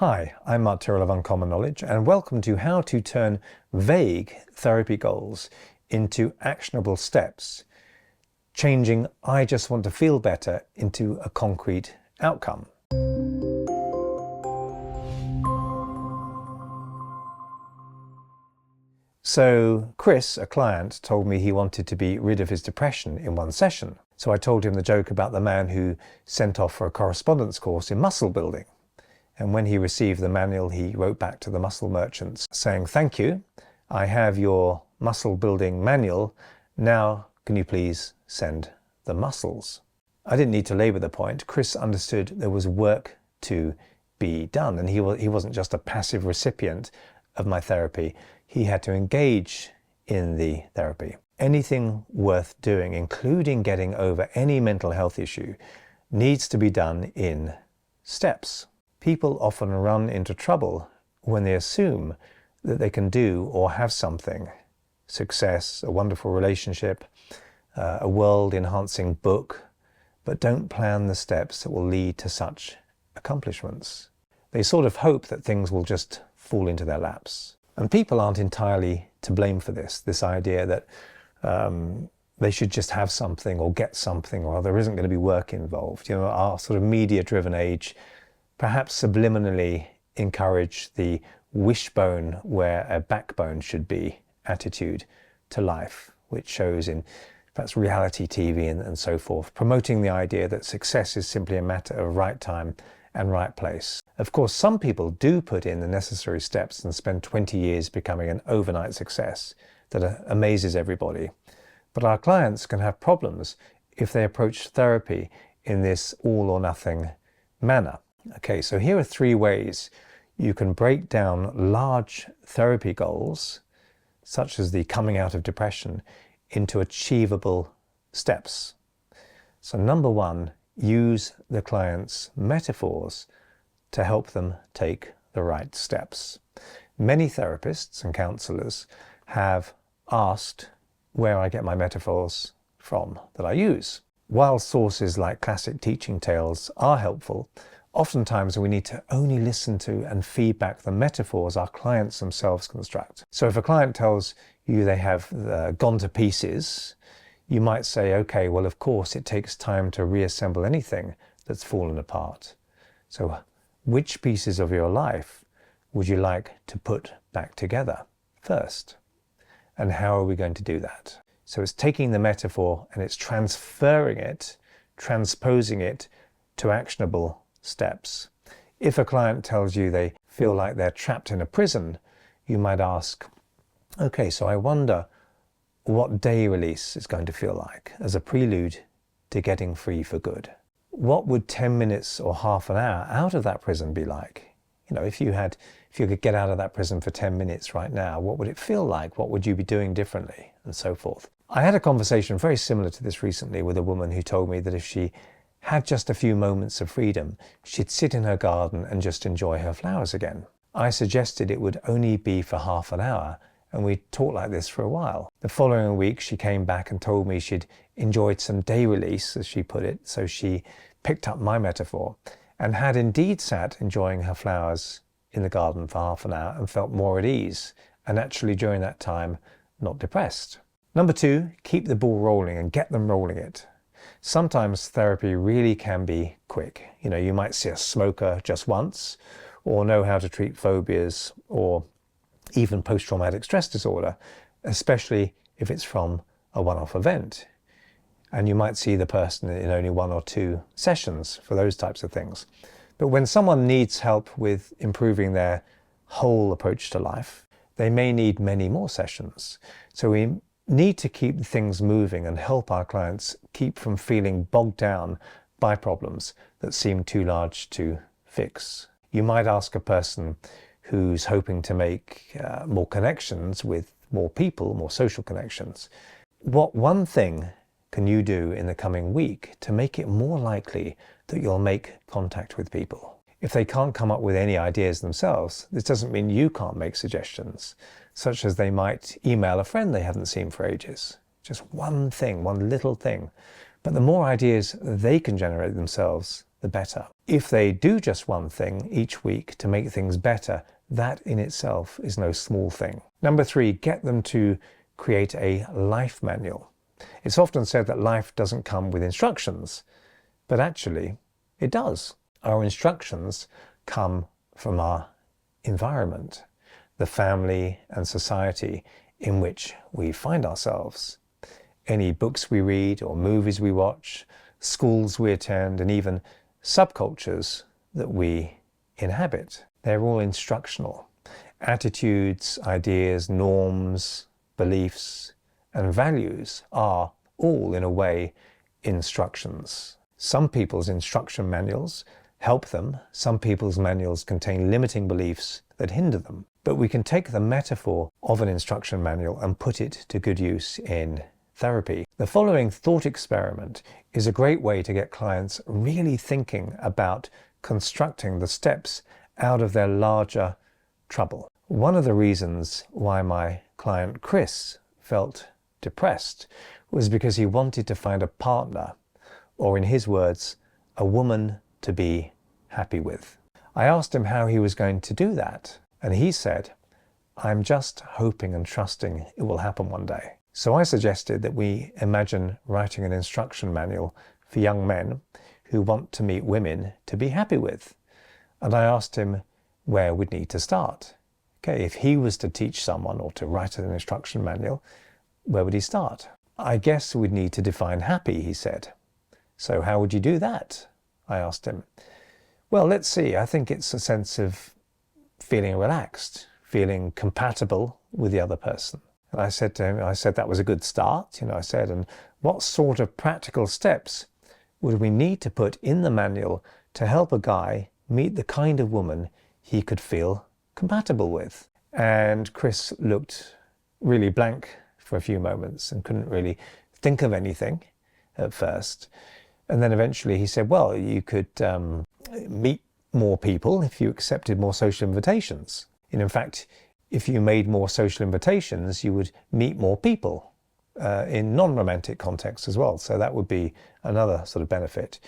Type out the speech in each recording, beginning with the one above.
Hi, I'm Tyrrell of Uncommon Knowledge, and welcome to how to turn vague therapy goals into actionable steps, changing "I just want to feel better" into a concrete outcome. So Chris, a client, told me he wanted to be rid of his depression in one session. So I told him the joke about the man who sent off for a correspondence course in muscle building. And when he received the manual, he wrote back to the muscle merchants saying, "Thank you, I have your muscle building manual. Now, can you please send the muscles?" I didn't need to labor the point. Chris understood there was work to be done, and he wasn't just a passive recipient of my therapy. He had to engage in the therapy. Anything worth doing, including getting over any mental health issue, needs to be done in steps. People often run into trouble when they assume that they can do or have something, success, a wonderful relationship, a world-enhancing book, but don't plan the steps that will lead to such accomplishments. They sort of hope that things will just fall into their laps. And people aren't entirely to blame for this idea that they should just have something or get something, or there isn't going to be work involved. You know, our sort of media-driven age perhaps subliminally encourage the wishbone where a backbone should be attitude to life, which shows in perhaps reality TV and so forth, promoting the idea that success is simply a matter of right time and right place. Of course, some people do put in the necessary steps and spend 20 years becoming an overnight success that amazes everybody. But our clients can have problems if they approach therapy in this all or nothing manner. Okay, so here are 3 ways you can break down large therapy goals, such as the coming out of depression, into achievable steps. So number 1, use the client's metaphors to help them take the right steps. Many therapists and counselors have asked where I get my metaphors from that I use. While sources like classic teaching tales are helpful, oftentimes we need to only listen to and feedback the metaphors our clients themselves construct. So if a client tells you they have gone to pieces, you might say, okay, well, of course, it takes time to reassemble anything that's fallen apart. So which pieces of your life would you like to put back together first? And how are we going to do that? So it's taking the metaphor and it's transferring it, transposing it to actionable steps. If a client tells you they feel like they're trapped in a prison, you might ask, okay, so I wonder what day release is going to feel like as a prelude to getting free for good. What would 10 minutes or half an hour out of that prison be like? You know, if you could get out of that prison for 10 minutes right now, what would it feel like? What would you be doing differently? And so forth. I had a conversation very similar to this recently with a woman who told me that if she had just a few moments of freedom, she'd sit in her garden and just enjoy her flowers again. I suggested it would only be for half an hour, and we talked like this for a while. The following week, she came back and told me she'd enjoyed some day release, as she put it, so she picked up my metaphor and had indeed sat enjoying her flowers in the garden for half an hour and felt more at ease, and actually during that time, not depressed. Number 2, keep the ball rolling and get them rolling it. Sometimes therapy really can be quick. You know, you might see a smoker just once, or know how to treat phobias, or even post-traumatic stress disorder, especially if it's from a one-off event. And you might see the person in only 1 or 2 sessions for those types of things. But when someone needs help with improving their whole approach to life, they may need many more sessions. So we need to keep things moving and help our clients keep from feeling bogged down by problems that seem too large to fix. You might ask a person who's hoping to make more connections with more people, more social connections, what one thing can you do in the coming week to make it more likely that you'll make contact with people? If they can't come up with any ideas themselves, this doesn't mean you can't make suggestions, such as they might email a friend they haven't seen for ages. Just one thing, one little thing. But the more ideas they can generate themselves, the better. If they do just one thing each week to make things better, that in itself is no small thing. Number 3, get them to create a life manual. It's often said that life doesn't come with instructions, but actually it does. Our instructions come from our environment, the family and society in which we find ourselves. Any books we read or movies we watch, schools we attend, and even subcultures that we inhabit. They're all instructional. Attitudes, ideas, norms, beliefs, and values are all, in a way, instructions. Some people's instruction manuals help them. Some people's manuals contain limiting beliefs that hinder them. But we can take the metaphor of an instruction manual and put it to good use in therapy. The following thought experiment is a great way to get clients really thinking about constructing the steps out of their larger trouble. One of the reasons why my client Chris felt depressed was because he wanted to find a partner, or in his words, a woman to be happy with. I asked him how he was going to do that, and he said, "I'm just hoping and trusting it will happen one day." So I suggested that we imagine writing an instruction manual for young men who want to meet women to be happy with. And I asked him where we'd need to start. Okay, if he was to teach someone or to write an instruction manual, where would he start? "I guess we'd need to define happy," he said. "So how would you do that?" I asked him. "Well, let's see. I think it's a sense of feeling relaxed, feeling compatible with the other person." And I said to him, that was a good start. I said, and what sort of practical steps would we need to put in the manual to help a guy meet the kind of woman he could feel compatible with? And Chris looked really blank for a few moments and couldn't really think of anything at first. And then eventually he said, well, you could meet more people if you accepted more social invitations. And in fact, if you made more social invitations, you would meet more people in non-romantic contexts as well. So that would be another sort of benefit.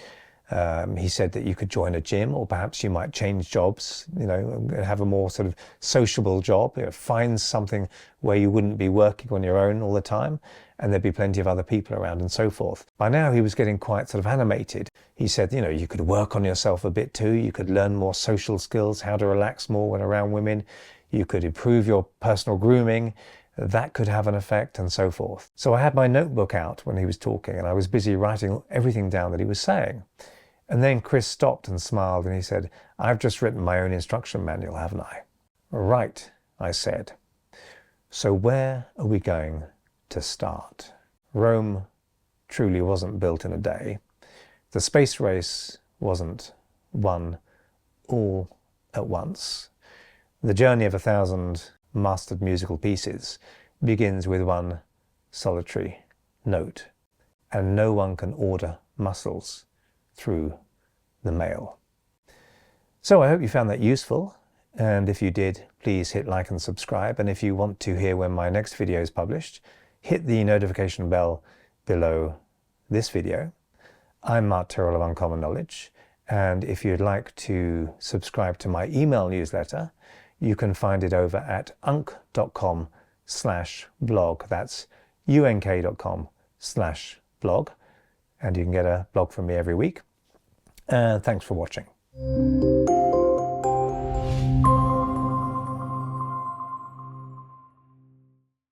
He said that you could join a gym, or perhaps you might change jobs, have a more sort of sociable job, find something where you wouldn't be working on your own all the time, and there'd be plenty of other people around and so forth. By now he was getting quite sort of animated. He said, you could work on yourself a bit too. You could learn more social skills, how to relax more when around women. You could improve your personal grooming. That could have an effect, and so forth. So I had my notebook out when he was talking, and I was busy writing everything down that he was saying. And then Chris stopped and smiled, and he said, "I've just written my own instruction manual, haven't I?" "Right," I said. "So where are we going to start?" Rome truly wasn't built in a day. The space race wasn't won all at once. The journey of 1,000 mastered musical pieces begins with one solitary note, and no one can order muscles through the mail. So I hope you found that useful, and if you did, please hit like and subscribe, and if you want to hear when my next video is published, hit the notification bell below this video. I'm Mark Tyrrell of Uncommon Knowledge, and if you'd like to subscribe to my email newsletter, you can find it over at unk.com/blog. That's unk.com/blog. And you can get a blog from me every week. Thanks for watching.